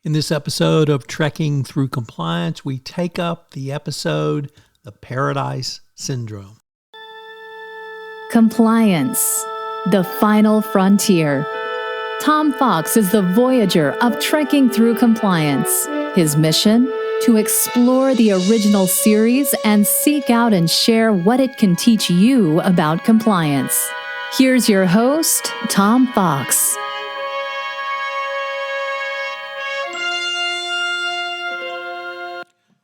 In this episode of Trekking Through Compliance, we take up the episode, The Paradise Syndrome. Compliance, the final frontier. Tom Fox is the voyager of Trekking Through Compliance. His mission? To explore the original series and seek out and share what it can teach you about compliance. Here's your host, Tom Fox.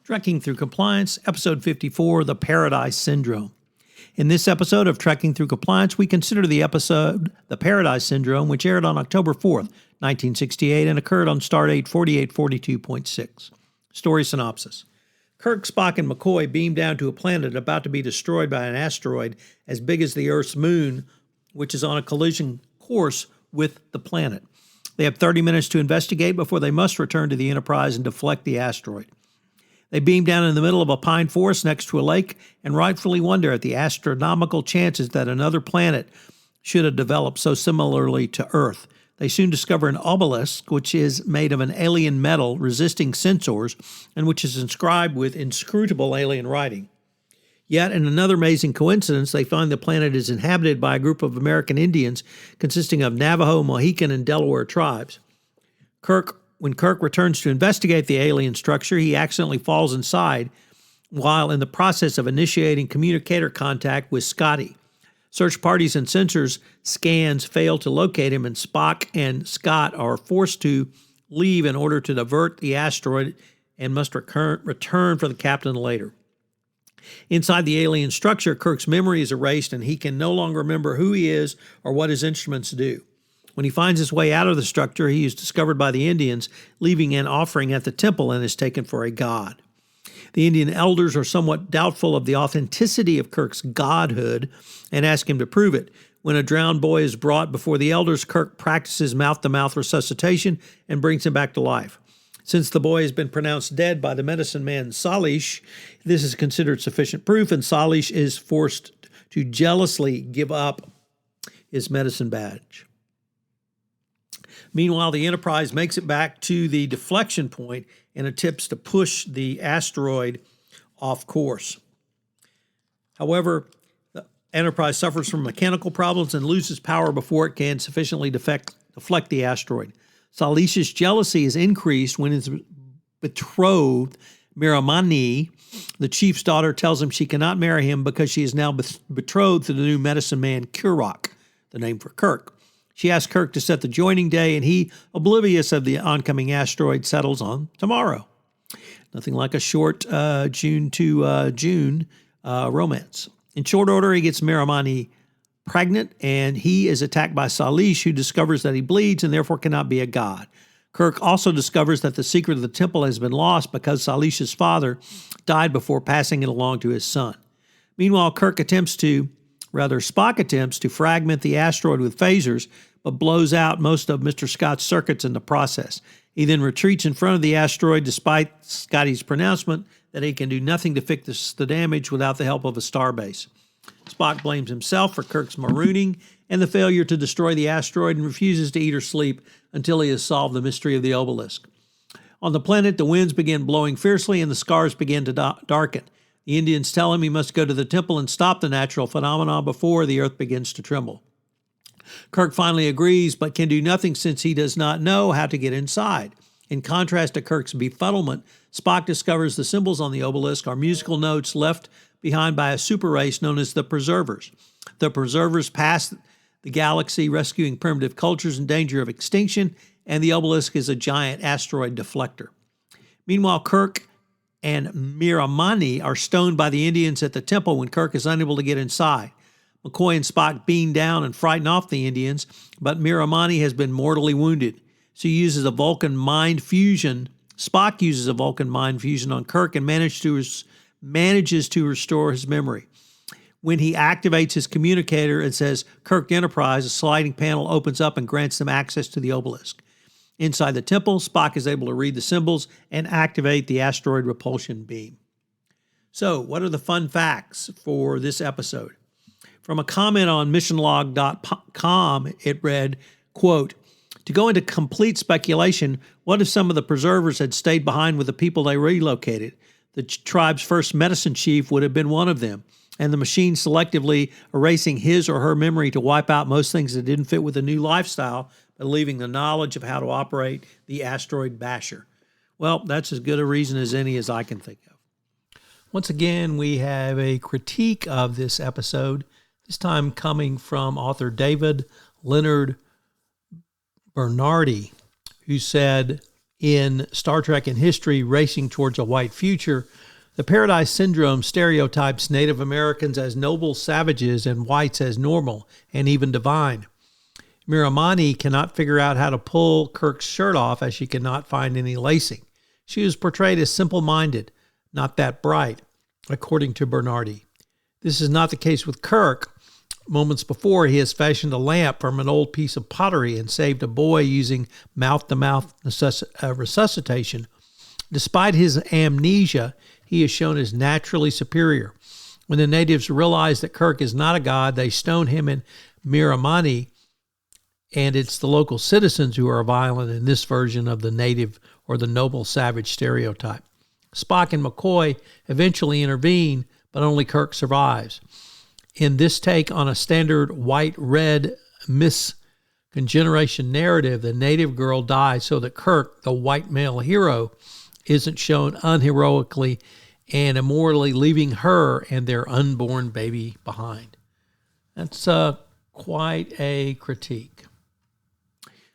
Trekking Through Compliance, Episode 54, The Paradise Syndrome. In this episode of Trekking Through Compliance, we consider the episode The Paradise Syndrome, which aired on October 4th, 1968, and occurred on Stardate 4842.6. Story synopsis. Kirk, Spock, and McCoy beam down to a planet about to be destroyed by an asteroid as big as the Earth's moon, which is on a collision course with the planet. They have 30 minutes to investigate before they must return to the Enterprise and deflect the asteroid. They beam down in the middle of a pine forest next to a lake and rightfully wonder at the astronomical chances that another planet should have developed so similarly to Earth. They soon discover an obelisk, which is made of an alien metal resisting sensors and which is inscribed with inscrutable alien writing. Yet, in another amazing coincidence, they find the planet is inhabited by a group of American Indians consisting of Navajo, Mohican, and Delaware tribes. When Kirk returns to investigate the alien structure, he accidentally falls inside while in the process of initiating communicator contact with Scotty. Search parties and sensors scans fail to locate him, and Spock and Scott are forced to leave in order to divert the asteroid and must return for the captain later. Inside the alien structure, Kirk's memory is erased and he can no longer remember who he is or what his instruments do. When he finds his way out of the structure, he is discovered by the Indians, leaving an offering at the temple and is taken for a god. The Indian elders are somewhat doubtful of the authenticity of Kirk's godhood and ask him to prove it. When a drowned boy is brought before the elders, Kirk practices mouth-to-mouth resuscitation and brings him back to life. Since the boy has been pronounced dead by the medicine man Salish, this is considered sufficient proof, and Salish is forced to jealously give up his medicine badge. Meanwhile, the Enterprise makes it back to the deflection point and attempts to push the asteroid off course. However, the Enterprise suffers from mechanical problems and loses power before it can sufficiently deflect the asteroid. Salish's jealousy is increased when his betrothed, Miramani, the chief's daughter, tells him she cannot marry him because she is now betrothed to the new medicine man Kirk, the name for Kirk. She asks Kirk to set the joining day, and he, oblivious of the oncoming asteroid, settles on tomorrow. Nothing like a short June to June romance. In short order, he gets Miramani pregnant, and he is attacked by Salish, who discovers that he bleeds and therefore cannot be a god. Kirk also discovers that the secret of the temple has been lost because Salish's father died before passing it along to his son. Meanwhile, Spock attempts to fragment the asteroid with phasers, but blows out most of Mr. Scott's circuits in the process. He then retreats in front of the asteroid despite Scotty's pronouncement that he can do nothing to fix the damage without the help of a starbase. Spock blames himself for Kirk's marooning and the failure to destroy the asteroid and refuses to eat or sleep until he has solved the mystery of the obelisk. On the planet, the winds begin blowing fiercely and the scars begin to darken. The Indians tell him he must go to the temple and stop the natural phenomenon before the earth begins to tremble. Kirk finally agrees, but can do nothing since he does not know how to get inside. In contrast to Kirk's befuddlement, Spock discovers the symbols on the obelisk are musical notes left behind by a super race known as the Preservers. The Preservers pass the galaxy, rescuing primitive cultures in danger of extinction, and the obelisk is a giant asteroid deflector. Meanwhile, Kirk and Miramani are stoned by the Indians at the temple when Kirk is unable to get inside. McCoy and Spock beam down and frighten off the Indians, but Miramani has been mortally wounded. Spock uses a Vulcan mind fusion on Kirk and manages to restore his memory. When he activates his communicator and says Kirk Enterprise, a sliding panel opens up and grants them access to the obelisk. Inside the temple, Spock is able to read the symbols and activate the asteroid repulsion beam. So, what are the fun facts for this episode? From a comment on missionlog.com, it read, quote, To go into complete speculation, what if some of the preservers had stayed behind with the people they relocated? The tribe's first medicine chief would have been one of them, and the machine selectively erasing his or her memory to wipe out most things that didn't fit with the new lifestyle, but leaving the knowledge of how to operate the asteroid basher. Well, that's as good a reason as any as I can think of. Once again, we have a critique of this episode, this time coming from author David Leonard Bernardi, who said, in Star Trek in History, Racing Towards a White Future, the Paradise Syndrome stereotypes Native Americans as noble savages and whites as normal and even divine. Miramani cannot figure out how to pull Kirk's shirt off as she cannot find any lacing. She is portrayed as simple-minded, not that bright, according to Bernardi. This is not the case with Kirk. Moments before, he has fashioned a lamp from an old piece of pottery and saved a boy using mouth-to-mouth resuscitation. Despite his amnesia, he is shown as naturally superior. When the natives realize that Kirk is not a god, they stone him in Miramani, and it's the local citizens who are violent in this version of the native or the noble savage stereotype. Spock and McCoy eventually intervene, but only Kirk survives. In this take on a standard white-red miscongeneration narrative, the native girl dies so that Kirk, the white male hero, isn't shown unheroically and immortally leaving her and their unborn baby behind. That's quite a critique.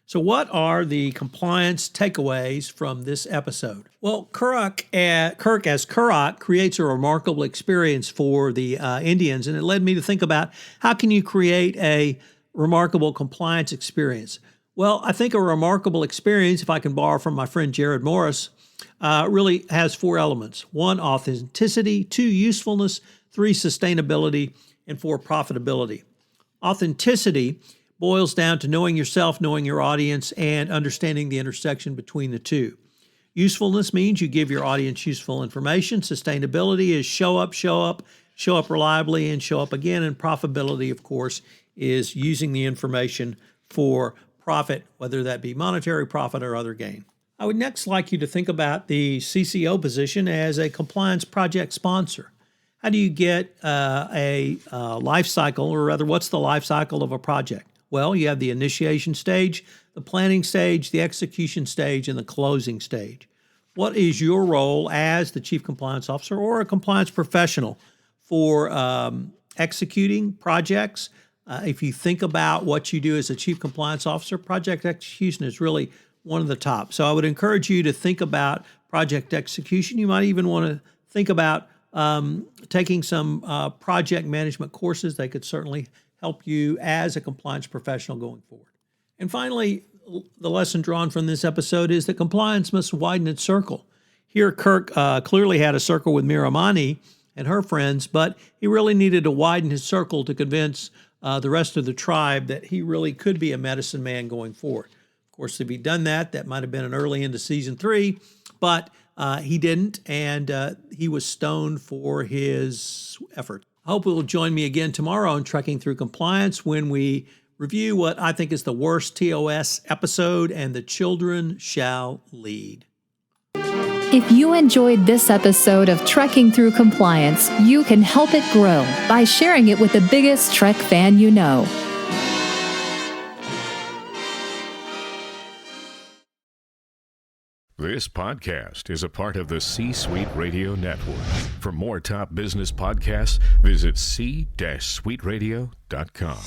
So what are the compliance takeaways from this episode? Well, Kirk as Kurok creates a remarkable experience for the Indians, and it led me to think about how can you create a remarkable compliance experience? Well, I think a remarkable experience, if I can borrow from my friend Jared Morris, really has four elements. 1, authenticity. 2, usefulness. 3, sustainability. And 4, profitability. Authenticity boils down to knowing yourself, knowing your audience, and understanding the intersection between the two. Usefulness means you give your audience useful information. Sustainability is show up reliably, and show up again. And profitability, of course, is using the information for profit, whether that be monetary profit or other gain. I would next like you to think about the CCO position as a compliance project sponsor. How do you get a life cycle, or rather, what's the life cycle of a project? Well, you have the initiation stage, the planning stage, the execution stage, and the closing stage. What is your role as the Chief Compliance Officer or a compliance professional for executing projects? If you think about what you do as a Chief Compliance Officer, project execution is really one of the top. So I would encourage you to think about project execution. You might even want to think about taking some project management courses. They could certainly help you as a compliance professional going forward. And finally, the lesson drawn from this episode is that compliance must widen its circle. Here, Kirk clearly had a circle with Miramani and her friends, but he really needed to widen his circle to convince the rest of the tribe that he really could be a medicine man going forward. Of course, if he'd done that, that might have been an early into season 3, but he didn't, and he was stoned for his effort. I hope you will join me again tomorrow on Trekking Through Compliance when we review what I think is the worst TOS episode, And the Children Shall Lead. If you enjoyed this episode of Trekking Through Compliance, you can help it grow by sharing it with the biggest Trek fan you know. This podcast is a part of the C-Suite Radio Network. For more top business podcasts, visit c-suiteradio.com.